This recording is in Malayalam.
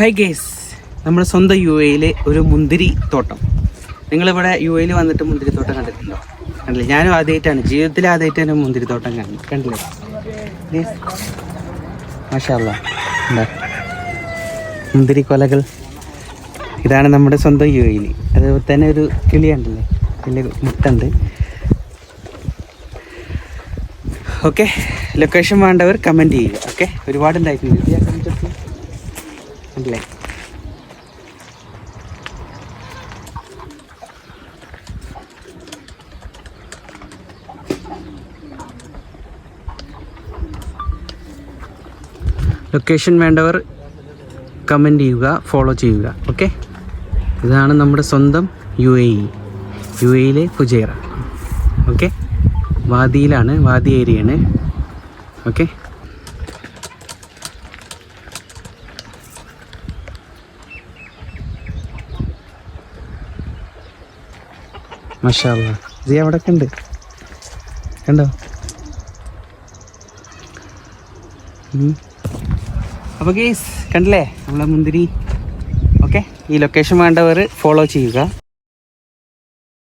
ഹായ് ഗേസ്, നമ്മുടെ സ്വന്തം യു എയിലെ ഒരു മുന്തിരി തോട്ടം. നിങ്ങളിവിടെ യു എയിൽ വന്നിട്ട് മുന്തിരിത്തോട്ടം കണ്ടിട്ടുണ്ടോ? കണ്ടില്ലേ? ഞാനും ആദ്യമായിട്ടാണ്, ജീവിതത്തിൽ ആദ്യമായിട്ടാണ് മുന്തിരിത്തോട്ടം കണ്ടില്ലേ? മാഷാ അല്ലാ, എന്താ മുന്തിരി കൊലകൾ. ഇതാണ് നമ്മുടെ സ്വന്തം യു എയിൽ. അതുപോലെ തന്നെ ഒരു കിളിയുണ്ടല്ലേ, വലിയ മുട്ടുണ്ട്. ഓക്കെ, ലൊക്കേഷൻ വേണ്ടവർ കമൻറ്റ് ചെയ്യുക. ഓക്കെ, ഒരുപാടുണ്ടായിട്ടുണ്ട് അല്ലേ? ലൊക്കേഷൻ വേണ്ടവർ കമൻറ്റ് ചെയ്യുക, ഫോളോ ചെയ്യുക. ഓക്കെ, ഇതാണ് നമ്മുടെ സ്വന്തം യു എയിലെ ഫുജൈറ. ഓക്കെ, വാദിയിലാണ്, വാദി ഏരിയയാണ്. ഓക്കെ, മാഷാ അല്ലാ, ഇത് എവിടെയൊക്കെ ഉണ്ട് കണ്ടോ? അപ്പോൾ ഗേസ് കണ്ടില്ലേ നമ്മളെ മുന്തിരി. ഓക്കെ, ഈ ലൊക്കേഷൻ വേണ്ടവർ ഫോളോ ചെയ്യുക.